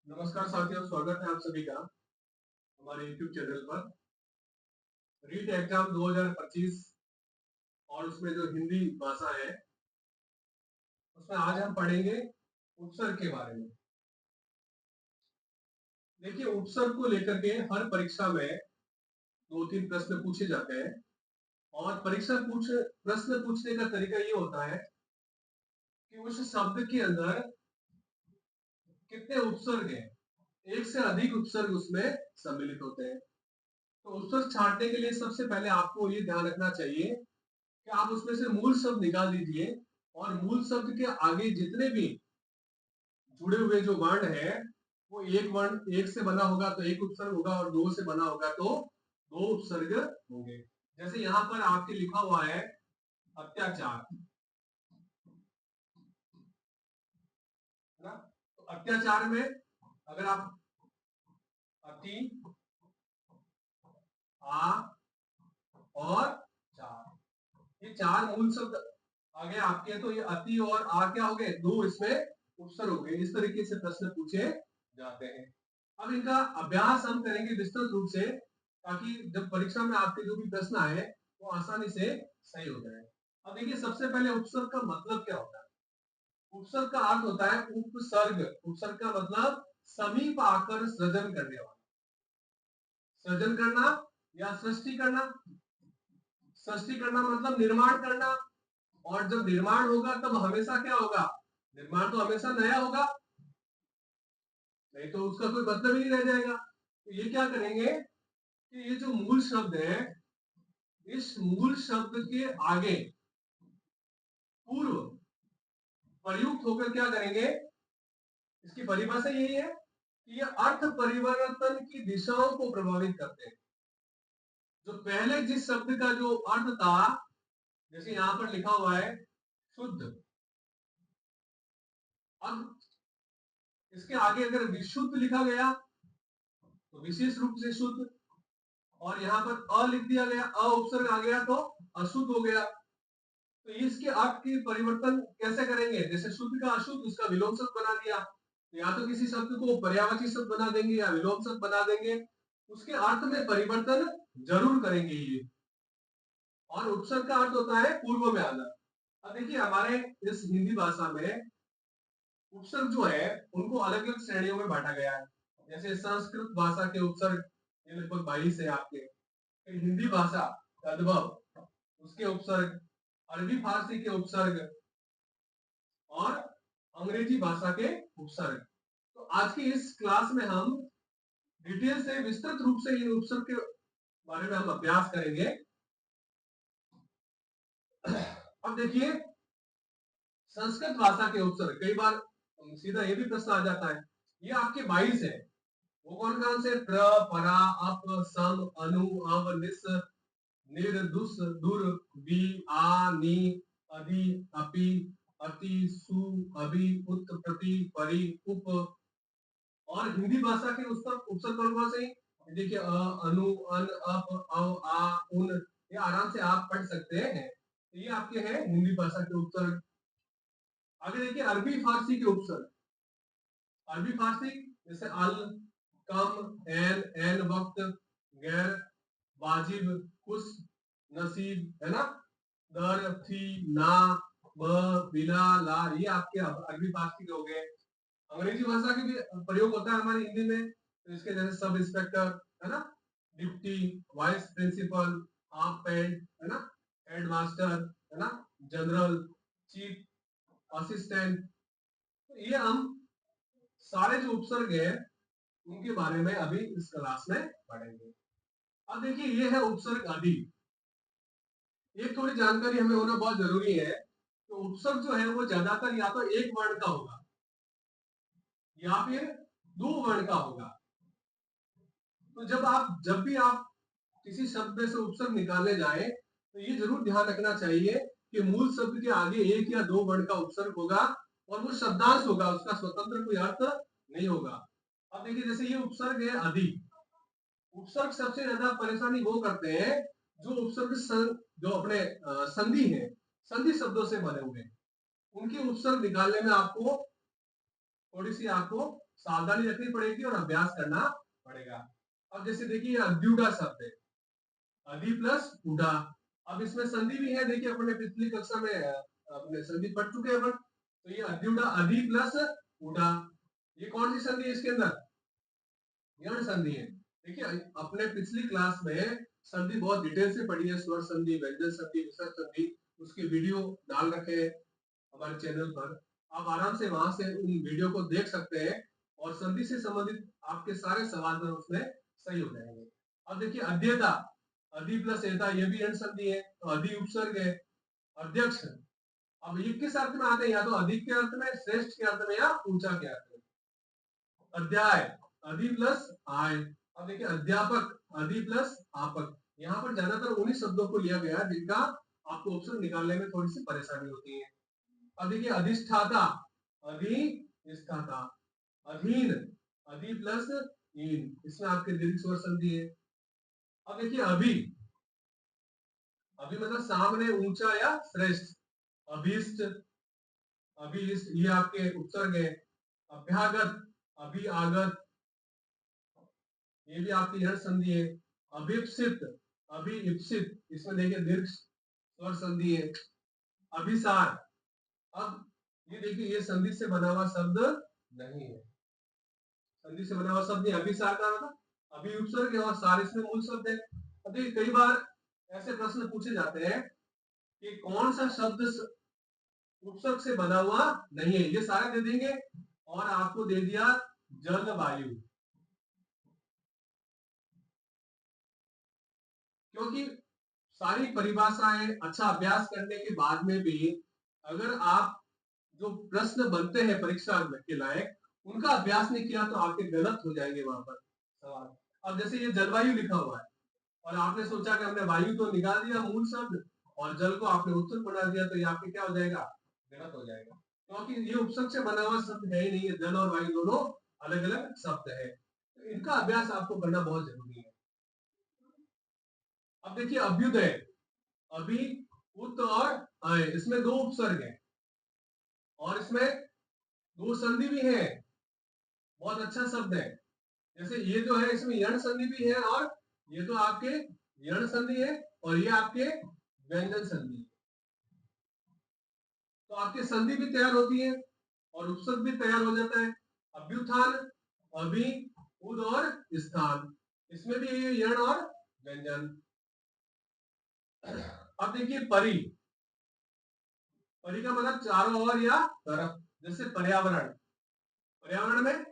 नमस्कार साथियों, स्वागत है आप सभी का हमारे YouTube चैनल पर। रीट एग्जाम 2025 और उसमें जो हिंदी भाषा है उसमें आज हम पढ़ेंगे उपसर्ग के बारे में। देखिए, उपसर्ग को लेकर के हर परीक्षा में दो तीन प्रश्न पूछे जाते हैं और प्रश्न पूछने का तरीका ये होता है कि उस शब्द के अंदर कितने उपसर्ग हैं, एक से अधिक उपसर्ग उसमें सम्मिलित होते हैं। तो उपसर्ग छांटने के लिए सबसे पहले आपको ये ध्यान रखना चाहिए कि आप उसमें से मूल शब्द निकाल दीजिए और मूल शब्द के आगे जितने भी जुड़े हुए जो वर्ण है वो एक वर्ण एक से बना होगा तो एक उपसर्ग होगा और दो से बना होगा तो दो उपसर्ग होंगे। जैसे यहाँ पर आपके लिखा हुआ है अत्याचार, है ना। तो अत्याचार में अगर आप अति, आ और चार, ये चार मूल शब्द आगे आपके, तो ये अति और आ क्या हो गए, दो इसमें उपसर्ग हो गए। इस तरीके से प्रश्न पूछे जाते हैं। अब इनका अभ्यास हम करेंगे विस्तृत रूप से, ताकि जब परीक्षा में आपके जो भी प्रश्न आए वो आसानी से सही हो जाए। अब देखिए, सबसे पहले उपसर्ग का मतलब क्या होता है। उपसर्ग का अर्थ होता है उपसर्ग। उपसर्ग का मतलब समीप आकर सृजन करने वाला, सृजन करना या सृष्टि करना। सृष्टि करना मतलब निर्माण करना, और जब निर्माण होगा तब हमेशा क्या होगा, निर्माण तो हमेशा नया होगा, नहीं तो उसका कोई मतलब ही नहीं रह जाएगा। तो ये क्या करेंगे कि ये जो मूल शब्द है, इस मूल शब्द के आगे पूर्व प्रयुक्त होकर क्या करेंगे, इसकी परिभाषा यही है कि ये अर्थ परिवर्तन की दिशाओं को प्रभावित करते हैं। जो पहले जिस शब्द का जो अर्थ था, जैसे यहां पर लिखा हुआ है शुद्ध, अब इसके आगे अगर विशुद्ध लिखा गया तो विशेष रूप से शुद्ध, और यहाँ पर अ लिख दिया गया, अ उपसर्ग आ गया तो अशुद्ध हो गया। तो इसके अर्थ की परिवर्तन कैसे करेंगे, जैसे शुद्ध का अशुद्ध, उसका विलोम शब्द बना दिया, या तो किसी शब्द को पर्यायवाची शब्द बना देंगे या विलोम शब्द बना देंगे, उसके अर्थ में परिवर्तन जरूर करेंगे ये। और उपसर्ग का अर्थ होता है पूर्व में आना। अब देखिए, हमारे इस हिंदी भाषा में उपसर्ग जो है उनको अलग अलग श्रेणियों में बांटा गया है। जैसे संस्कृत भाषा के उपसर्ग ये लगभग 22 है आपके, फिर हिंदी भाषा तद्भव उसके उपसर्ग, अरबी फारसी के उपसर्ग और अंग्रेजी भाषा के उपसर्ग। तो आज की इस क्लास में हम डिटेल से विस्तृत रूप से इन उपसर्ग के बारे में हम अभ्यास करेंगे। अब देखिए, संस्कृत भाषा के उपसर्ग, कई बार सीधा ये भी प्रश्न आ जाता है, ये आपके 22 है, वो कौन कौन से, प्र, परा, अप, सम, अनु, अव, निस, निर, दुस, दुर, बी, आ, नी, अधि, अपि, अति, सु, अभि, उत, प्रति, परि, उप। और हिंदी भाषा के उपसर्ग कौन कौन से, देखिए अनु, अन, अप, अव, आ, उन, ये आराम से आप पढ़ सकते हैं। तो ये आपके हैं हिंदी भाषा के उपसर्ग। आगे देखिए अरबी फारसी के उपसर्ग। अरबी फारसी जैसे अल, कम, एन वक्त, गैर, वाजिब, खुश, नसीब, है ना, दर, थी, ना, ब, बिला, ला, ये आपके अरबी फारसी के हो गए। अंग्रेजी भाषा के भी प्रयोग होता है हमारी हिंदी में, तो इसके जैसे सब इंस्पेक्टर, है ना, deputy, vice principal, half pant, है ना, हेड मास्टर, है ना, जनरल, चीफ, असिस्टेंट। तो ये हम सारे जो उपसर्ग है उनके बारे में अभी इस क्लास में पढ़ेंगे। अब देखिए, ये है उपसर्ग आदि। एक थोड़ी जानकारी हमें होना बहुत जरूरी है। तो उपसर्ग जो है वो ज्यादातर या तो एक वर्ण का होगा या फिर दो वर्ण का होगा। तो जब भी आप किसी शब्द में से उपसर्ग निकालने जाए तो ये जरूर ध्यान रखना चाहिए कि मूल शब्द के आगे एक या दो वर्ण का उपसर्ग होगा और वो शब्दांश होगा, उसका स्वतंत्र कोई अर्थ नहीं होगा। अब देखिए, जैसे ये उपसर्ग है अधि। उपसर्ग सबसे ज्यादा परेशानी वो करते हैं जो उपसर्ग जो अपने संधि है, संधि शब्दों से बने हुए, उनके उपसर्ग निकालने में आपको थोड़ी सी आपको सावधानी रखनी पड़ेगी और अभ्यास करना पड़ेगा। अब जैसे देखिए अद्युडा शब्द है, अधि प्लस उडा। अब इसमें संधि भी है, देखिए अपने पिछली कक्षा में अपने संधि पढ़ चुके हैं अपन। तो ये अद्युडा अधि प्लस उडा, ये कौन सी संधि है इसके अंदर? यण संधि है। देखिए अपने पिछली क्लास में संधि बहुत डिटेल से पढ़ी है, स्वर संधि, व्यंजन संधि, विसर्ग संधि, उसकी वीडियो डाल रखे हैं हमारे चैनल पर। आप आराम से वहां से उन वीडियो को देख सकते हैं और संधि से संबंधित आपके सारे सवाल में उसमें सही हो जाएंगे। अब देखिए अध्येता, अधि प्लस एता, ये भी यण संधि है, तो अधि उपसर्ग है। अध्यक्ष, अब ये किस अर्थ में आते हैं? या तो अधिक के अर्थ में, श्रेष्ठ के अर्थ में, या ऊंचा के अर्थ में। अध्याय, अधि प्लस आय। अब देखिए अध्यापक, अधि प्लस आपक। यहाँ पर ज्यादातर उन्हीं शब्दों को लिया गया जिनका आपको ऑप्शन निकालने में थोड़ी सी परेशानी होती है। अब देखिए अधिष्ठाता, अधिष्ठाता। अधीन, अधि प्लस हीन, इसमें आपके दीर्घ स्वर संधि है। अब देखिए अभी, अभी मतलब सामने, ऊंचा या श्रेष्ठ। अभीष्ट, अभीष्ट, ये आपके उपसर्ग है। अभ्यागत, अभी आगत, ये भी आपकी यण संधि है। अभिप्सित, अभी इप्सित, इसमें देखिए दीर्घ स्वर संधि है। अभिसार, अब ये देखिए ये संधि से बना हुआ शब्द नहीं है, संधि से बना हुआ शब्द नहीं। अभिसार का मतलब अभी उपसर्ग है और सार इसमें मूल शब्द है। अब देखिए कई बार ऐसे प्रश्न पूछे जाते हैं कि कौन सा शब्द उपसर्ग से बना हुआ नहीं है, ये सारे दे देंगे और आपको दे दिया जलवायु। क्योंकि सारी परिभाषाएं अच्छा अभ्यास करने के बाद में भी अगर आप जो प्रश्न बनते हैं परीक्षा के लायक उनका अभ्यास नहीं किया तो आपके गलत हो जाएंगे वहां पर सवाल। अब जैसे ये जलवायु लिखा हुआ है और आपने सोचा कि हमने वायु तो निकाल दिया मूल शब्द और जल को आपने उत्तर बना दिया, तो ये आपके क्या हो जाएगा? गलत हो जाएगा, क्योंकि ये उपसर्ग से बना हुआ शब्द है ही नहीं है। जल और वायु दोनों अलग अलग शब्द है, तो इनका अभ्यास आपको करना बहुत जरूरी है। अब देखिए अभ्युदय, अभी, उत और अय, इसमें दो उपसर्ग है और इसमें दो संधि भी है। बहुत अच्छा शब्द है। जैसे ये जो है इसमें यण संधि भी है और ये तो आपके यण संधि है और ये आपके व्यंजन संधि है। तो आपकी संधि भी तैयार होती है और उपसर्ग भी तैयार हो जाता है। अभ्युत्थान, अभी, उद और स्थान, इसमें भी ये यण और व्यंजन। अब देखिए परि, परि का मतलब चारों ओर या तरफ। जैसे पर्यावरण, पर्यावरण में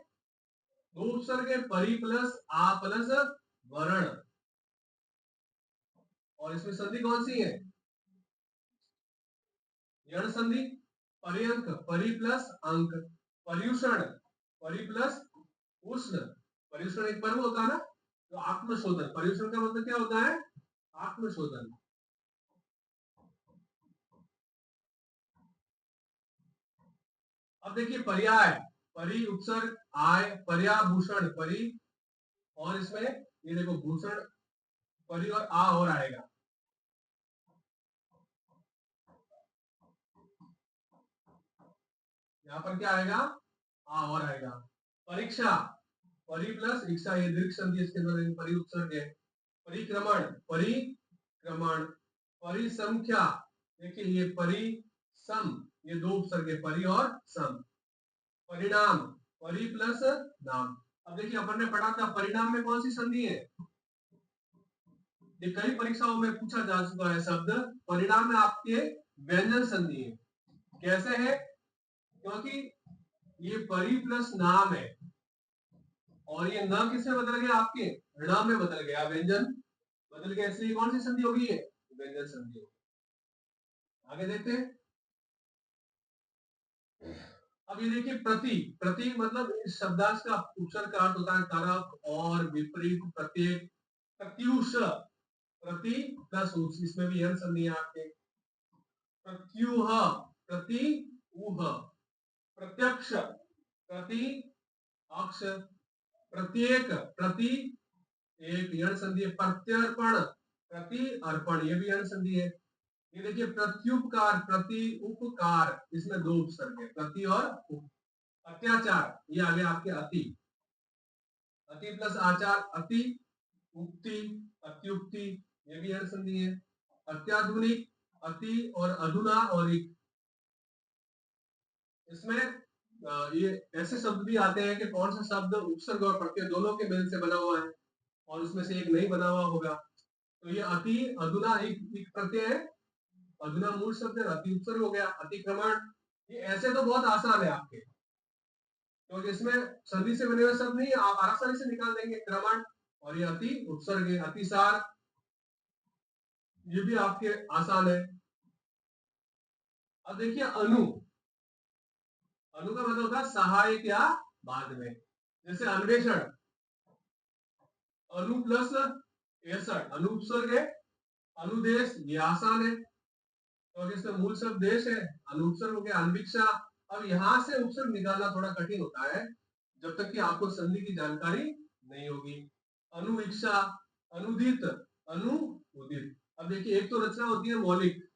दो उपसर्ग है, परि प्लस आ प्लस वर्ण, और इसमें संधि कौन सी है? यण संधि। पर्यंक, परि प्लस अंक। पर्यूषण, परि प्लस उष्ण। पर्यूषण एक पर्व होता है ना, तो आत्मशोधन, पर्यूषण का मतलब क्या होता है? आत्मशोधन। अब देखिए पर्याय, परि उपसर्ग आय, पर्याभूषण परि, और इसमें ये देखो भूषण परि और आ और आएगा। यहाँ पर क्या आएगा? आ और आएगा। परीक्षा, परि प्लस इक्षा, ये दीर्घ संधि इसके अंदर परि उपसर्ग है। परिक्रमण, परिक्रमण। परिसंख्या, देखिए ये परिसम, ये दो उपसर्ग है, परि और सम। परिणाम, परि प्लस नाम। अब देखिए अपन ने पढ़ा था परिणाम में कौन सी संधि है? ये कई परीक्षाओं में पूछा जा चुका है शब्द। परिणाम में आपके व्यंजन संधि है। कैसे है? क्योंकि ये परि प्लस नाम है और ये न किसमें बदल गया? आपके ण में बदल गया, व्यंजन बदल गया, इसलिए कौन सी संधि होगी? ये व्यंजन संधि होगी। आगे देखते हैं। अब ये देखिए प्रति, प्रति मतलब इस शब्दांश का उपसर्ग का अर्थ होता है तरफ और विपरीत, प्रत्येक। प्रत्यूष, प्रति प्लस उस, इसमें भी यण संधि है आपके। प्रत्यूह, प्रति ऊह। प्रत्यक्ष, प्रति अक्ष। प्रत्येक, प्रति एक, यण संधि है। प्रत्यर्पण, प्रति अर्पण, ये भी यण संधि है। ये देखिए प्रत्युपकार, प्रति उपकार, इसमें दो उपसर्ग है, प्रति और उप। अत्याचार, ये आ गया आपके अति। अति प्लस आचार, अति उक्ति, अत्युक्ति, ये भी अण संधि है। अत्याधुनिक, अति और अधुना और एक, इसमें ये ऐसे शब्द भी आते हैं कि कौन सा शब्द उपसर्ग और प्रत्यय दोनों के मेल से बना हुआ है और उसमें से एक नहीं बना हुआ होगा। तो ये अति, अधुना एक प्रत्यय है, अधुना मूल शब्द है, अति उपसर्ग हो गया। अतिक्रमण, ये ऐसे तो बहुत आसान है आपके, तो इसमें संधि से बने हुए शब्द नहीं, आप आसानी से निकाल देंगे। क्रमण, और ये अति उपसर्ग है। अतिसार, ये भी आपके आसान है। अब देखिए अनु, अनु का मतलब होता है सहायक या बाद में। जैसे अन्वेषण, अनु प्लस एसठ, अनु उपसर्ग है। अनुदेश, ये आसान है, तो इसमें मूल शब्द देश है, अनुपसर्ग हो गया। अन्वीक्षा, अब यहाँ से उपसर्ग निकालना थोड़ा कठिन होता है जब तक कि आपको संधि की जानकारी नहीं होगी। अनुवीक्षा, अनुदित, अनुदित। अब देखिए एक तो रचना होती है मौलिक,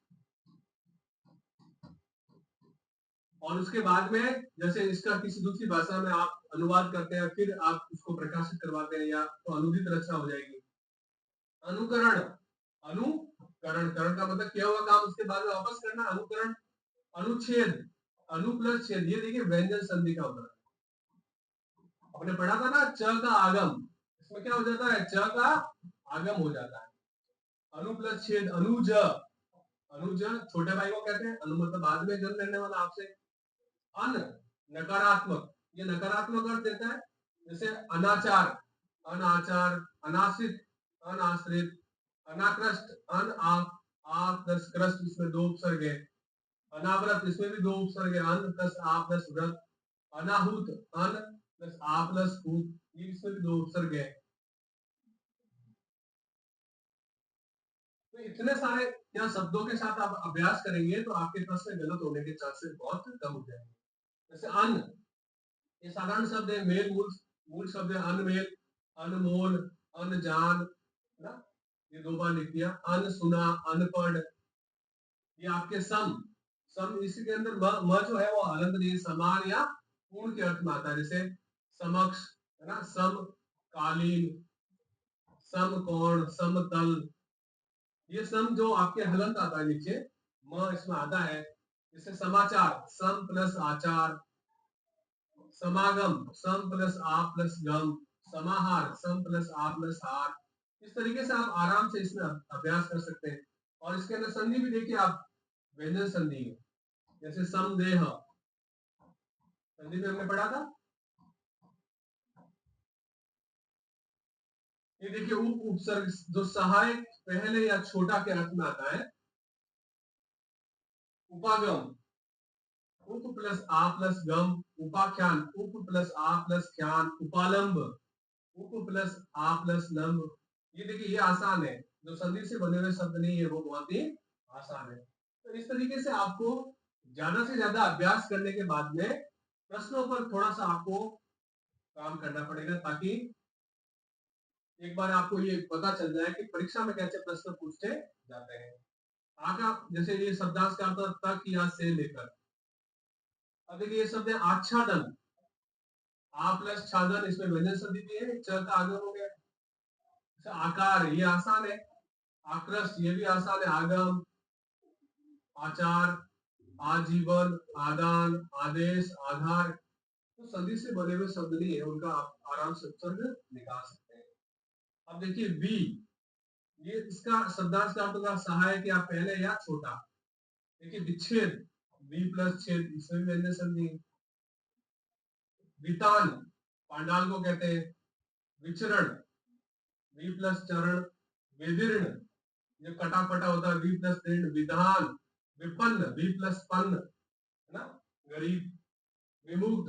और उसके बाद में जैसे इसका किसी दूसरी भाषा में आप अनुवाद करते हैं, फिर आप उसको प्रकाशित करवाते हैं, या तो अनुदित रचना हो जाएगी। अनुकरण, अनुकरण, करण का मतलब किया हुआ काम उसके बाद में वापस करना, अनुकरण। अनुच्छेद, अनु प्लस छेद, ये देखिए व्यंजन संधि का होता है। आपने पढ़ा था ना च का आगम, इसमें क्या हो जाता है, च का आगम हो जाता है। अनु प्लस छेद, अनुज, अनुज छोटे भाई को कहते हैं, अनु मतलब बाद में जन्म लेने वाला आपसे। अन, नकारात्मक, ये नकारात्मक अर्थ देता है। जैसे अनाचार, अनाचार, अनाश्रित, अनाश्रित, अनाकृष्ट, अन आ प्लस कृष्ट, इसमें दो उपसर्ग है। अनाव्रत, इसमें भी दो उपसर्ग है, अन प्लस आ प्लस व्रत। अनाहूत, अन प्लस आ प्लस हूत, ये इसमें भी दो उपसर्ग है। तो इतने सारे क्या शब्दों के साथ आप अभ्यास करेंगे तो आपके प्रश्न गलत होने के चांसेस बहुत कम हो जाएंगे। जैसे अन, ये साधारण शब्द है, मेल मूल मूल शब्द है, अनमेल, अनमोल, अनजान, है ना, ये दो बार लिख दिया। अनसुना, अनपढ़, ये आपके सम, सम इसके अंदर म जो है वो हलंत नहीं है, समान या पूर्ण के अर्थ में आता है। जैसे समक्ष, है ना, समकालीन, समकोण, समतल, ये सम जो आपके हलंत आता है नीचे, म इसमें आता है। जैसे समाचार, सम प्लस आचार। समागम, सम प्लस आ प्लस गम। समाहार, सम प्लस आ प्लस हार। इस तरीके से आप आराम से इसमें अभ्यास कर सकते हैं। और इसके अंदर संधि भी देखिए आप, व्यंजन संधि है। जैसे समदेह, संधि में हमने पढ़ा था, ये देखिए उप उपसर्ग जो सहायक पहले या छोटा के अर्थ में आता है। उपागम, उप प्लस आ प्लस गम। उपाख्यान, उप प्लस आ प्लस ख्यान। उपालंब, उप प्लस आ प्लस लंब। ये देखिए ये आसान है, जो संधि से बने हुए शब्द नहीं है वो बहुत ही आसान है। तो इस तरीके से आपको ज्यादा से ज्यादा अभ्यास करने के बाद में प्रश्नों पर थोड़ा सा आपको काम करना पड़ेगा, ताकि एक बार आपको ये पता चल जाए कि परीक्षा में कैसे प्रश्न पूछे जाते हैं। आका, जैसे ये शब्दांश का अर्थ तक या से लेकर। अब देखिए ये शब्द है आच्छादन, आ प्लस छादन, इसमें व्यंजन संधि भी है, च का आगम हो गया। अच्छा, आकार, ये आसान है। आकृष्ट, ये भी आसान है। आगम, आचार, आजीवन, आदान, आदेश, आधार, तो संधि से बने हुए शब्द नहीं है, उनका आप आराम से उपसर्ग निकाल सकते हैं। अब देखिए वी, ये इसका शब्दांश का अर्थ होगा सहायक या पहले या छोटा। देखिए विच्छेद, वी प्लस छेद, इसमें भी व्यंजन संधि है। वितान, पांडाल को कहते हैं। विचरण, वी प्लस चरण। विदीर्ण, जो कटा फटा होता है, वी प्लस दीर्ण। विधान, विपन्न, वी प्लस पन्न, है ना, गरीब। विमुक्त,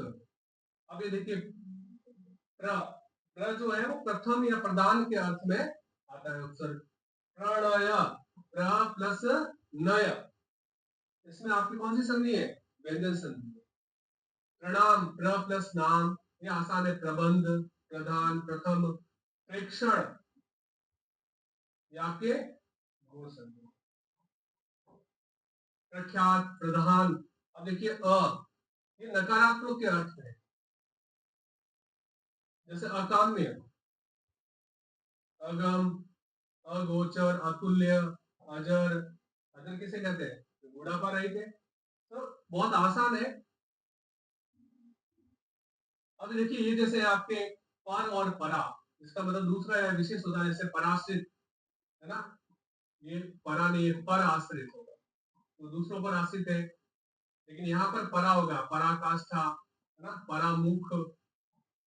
अब ये देखिए प्र, प्र जो है वो प्रथम या प्रधान के अर्थ में आता है उपसर्ग। प्रणय, प्र प्लस नय, इसमें आपकी कौन सी संधि है, व्यंजन संधि है। प्रणाम, प्र प्लस नाम, ये आसान है। प्रबंध, प्रधान, प्रथम। प्रेक्षण, ये आपके गुण संधि। प्रख्यात, प्रधान। अब देखिए अ, ये नकारात्मक के अर्थ में, जैसे अकाम्य, अगम, अगोचर, अतुल्य, अजर। अजर किसे कहते हैं? जो बुढ़ापा रहित है। तो बहुत आसान है। अब देखिए ये जैसे आपके पर और परा, इसका मतलब दूसरा है विशेष होता है, जैसे पराश्रित है ना, ये परा नहीं, पर आश्रित होगा तो दूसरों पर आश्रित है। लेकिन यहाँ पर परा होगा, पराकाष्ठा है ना, परामुख।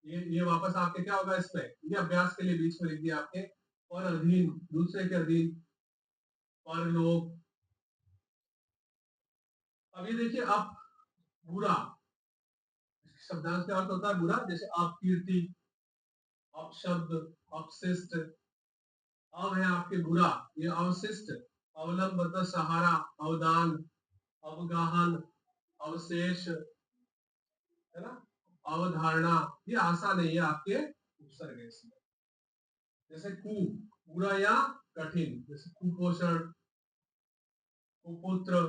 ये वापस आपके क्या होगा इसमें, ये अभ्यास के लिए बीच में लिख दिया आपके, पर अधीन, दूसरे के अधीन, परलोक। अब ये देखिए अब बुरा, शब्दांश का अर्थ होता है बुरा, जैसे अपकीर्ति, अपशब्द, अपशिष्ट। अब है आपके बुरा, ये अवशिष्ट, अवलंब मतलब सहारा, अवदान, अवगाहन, अवशेष है ना, अवधारणा। ये आसान है, ये आपके उपसर्ग है इसमें। जैसे कु, बुरा या कठिन, जैसे कुपोषण, कुपुत्र,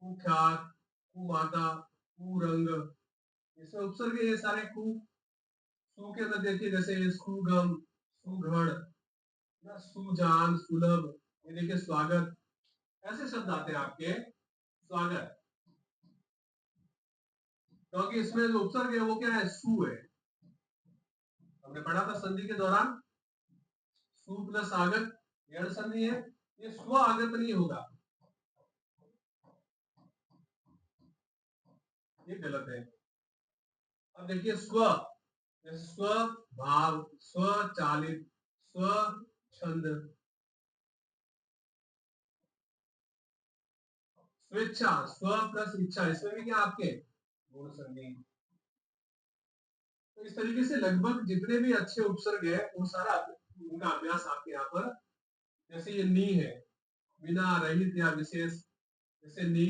कुख्यात, कुमाता, कुरंग। इसमें उपसर्ग ये सारे कु। सु के अंदर देखिए जैसे सुगम, सुघड़, सुजान, सुलभ। ये देखिए स्वागत, ऐसे शब्द आते हैं आपके स्वागत, क्योंकि इसमें जो उपसर्ग है वो क्या है, सु है। हमने पढ़ा था संधि के दौरान, सु प्लस आगत गैर संधि है, ये स्व आगत नहीं होगा, ये गलत है। अब देखिए स्व, जैसे स्व भाव, स्वचालित, स्व छंद, स्वेच्छा, स्व प्लस इच्छा, इसमें भी क्या आपके गुण संधि। तो इस तरीके से लगभग जितने भी अच्छे उपसर्ग है वो सारा उनका अभ्यास आपके यहाँ पर, जैसे ये नी है, बिना, रहित या विशेष, जैसे नी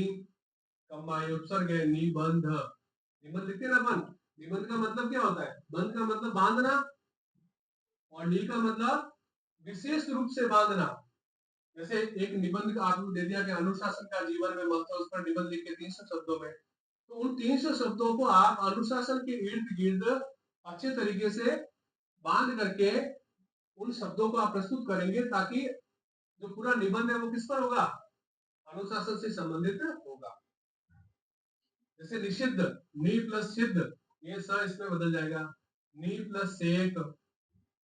कम्बाई उपसर्ग है, निबंध। निबंध लिखते हैं ना बंध, निबंध का मतलब क्या होता है, बंध का मतलब बांधना, और नी का मतलब विशेष रूप से बांधना। जैसे एक निबंध का आपको दे दिया कि अनुशासन का जीवन में महत्व, उस पर निबंध लिख के 300 शब्दों में, तो उन 300 शब्दों को आप अनुशासन के इर्द गिर्द अच्छे तरीके से बांध करके उन शब्दों को आप प्रस्तुत करेंगे, ताकि जो पूरा निबंध है वो किस पर होगा, अनुशासन से संबंधित होगा। जैसे निषिद्ध, नी प्लस सिद्ध, ये स इसमें बदल जाएगा, नी प्लस सेक।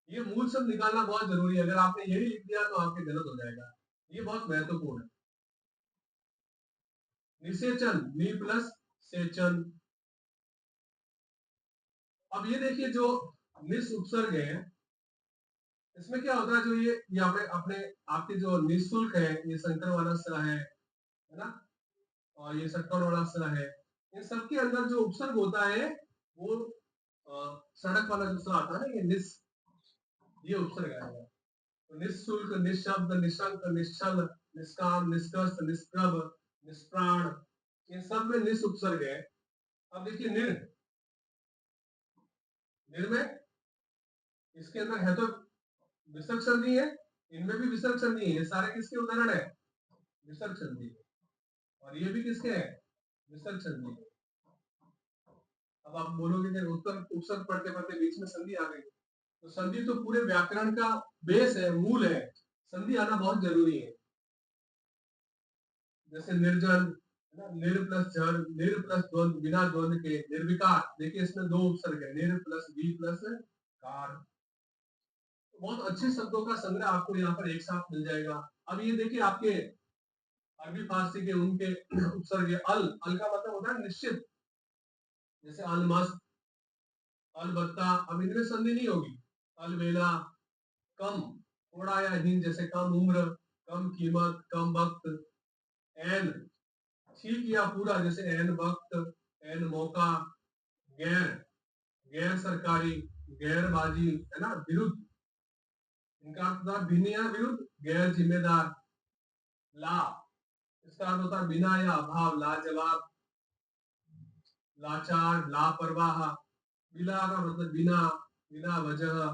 ये मूल शब्द निकालना बहुत जरूरी है, अगर आपने यही लिख दिया तो आपके गलत हो जाएगा, ये बहुत महत्वपूर्ण है। निषेचन, नी प्लस सेचन। अब ये देखिए जो निस उपसर्ग है, इसमें क्या होता है, जो ये अपने अपने आपके जो निःशुल्क है, ये संकर वाला स है ना, और ये षटकोण वाला स है, इन सबके अंदर जो उपसर्ग होता है वो सड़क वाला जो स आता है ना, ये निस, ये उपसर्ग आएगा। तो निःशुल्क, निःशब्द, निशंक, निश्चल, निष्काम, निष्कर्ष, निष्प्रभ, निष्प्राण, ये सब में निस उपसर्ग है। अब देखिए निर, निर में इसके अंदर है तो विसर्ग संधि है, इनमें भी विसर्ग संधि है, ये सारे किसके उदाहरण है, विसर्ग संधि। और ये भी किसके है, विसर्ग संधि। अब आप बोलोगे कि उत्तर उपसर्ग पढ़ते पढ़ते बीच में संधि आ गई, तो संधि तो पूरे व्याकरण का बेस है, मूल है, संधि आना बहुत जरूरी है। जैसे निर्जन है ना, निर प्लस जन, निर प्लस द्वंद, बिना द्वंद के, निर्विकार, देखिए इसमें दो उपसर्ग है, निर प्लस वी प्लस कार। बहुत अच्छे शब्दों का संग्रह आपको यहाँ पर एक साथ मिल जाएगा। अब ये देखिए आपके अरबी फारसी के उनके उपसर्ग है, अल, अल का मतलब होता है निश्चित, जैसे अलमस्त, अलबत्ता। अब इनमें संधि नहीं होगी, अलबेला, कम, थोड़ा या हीन, जैसे कम उम्र, कम कीमत, कम वक्त। एन, ठीक या पूरा, जैसे एन वक्त, एन मौका। गैर, गैर सरकारी, गैरबाजी है ना, विरुद्ध, इनका अर्थ होता है भिन्न या विरुद्ध, गैर जिम्मेदार। ला, इसका अर्थ होता है बिना या अभाव, लाजवाब, लाचार, लापरवाह। बिला का मतलब बिना, बिना वजह,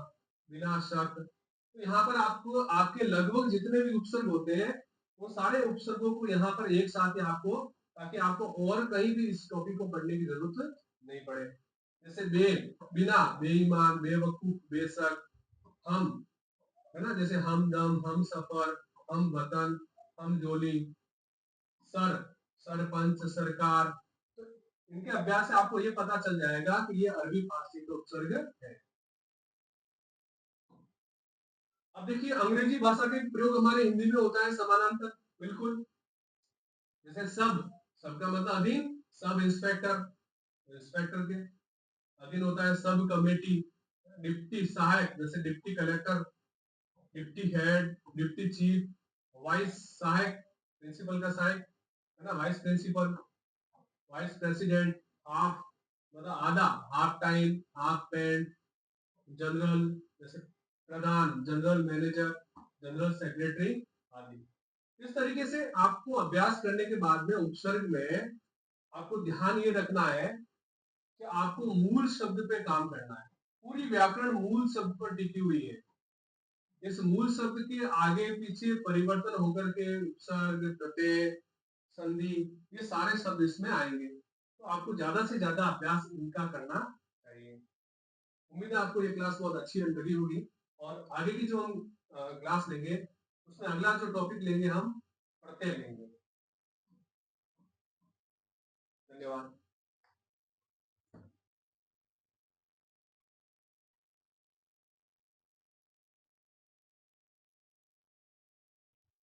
बिना शक। तो यहाँ पर आपको आपके लगभग जितने भी उपसर्ग होते हैं वो सारे उपसर्गों को यहाँ पर एक साथ ही आपको ताकि आपको और कहीं भी इस टॉपिक को पढ़ने की जरूरत नहीं पड़े। जैसे बिना, बेईमान, बेवकूफ, बेशक, हम, है ना, जैसे हमदम, हम सफर, हम वतन, हम जोली, सर, सरपंच, सरकार। तो इनके अभ्यास से आपको ये पता चल जाएगा कि ये अरबी फारसी के उपसर्ग है। अब देखिए अंग्रेजी भाषा के प्रयोग हमारे हिंदी में होता है समानांतर, बिल्कुल। जैसे सब का मतलब अधीन, सब इंस्पेक्टर, इंस्पेक्टर के अधीन होता है। सब कमेटी, डिप्टी सहायक, जैसे deputy collector, deputy head, deputy chief, vice सहायक, प्रिंसिपल का सहायक, है ना, vice principal, vice president, half मतलब आधा, half time, half pant, general, जैसे प्रधान, जनरल मैनेजर, जनरल सेक्रेटरी आदि। इस तरीके से आपको अभ्यास करने के बाद में उपसर्ग में आपको ध्यान ये रखना है कि आपको मूल शब्द पे काम करना है। पूरी व्याकरण मूल शब्द पर टिकी हुई है। इस मूल शब्द के आगे पीछे परिवर्तन होकर के उपसर्ग, प्रत्यय, संधि, ये सारे शब्द इसमें आएंगे। तो आपको ज्यादा से ज्यादा अभ्यास इनका करना चाहिए। उम्मीद है आपको ये क्लास बहुत अच्छी लगी होगी। और आगे की जो हम क्लास लेंगे उसमें अगला जो टॉपिक लेंगे हम प्रत्यय लेंगे। धन्यवाद।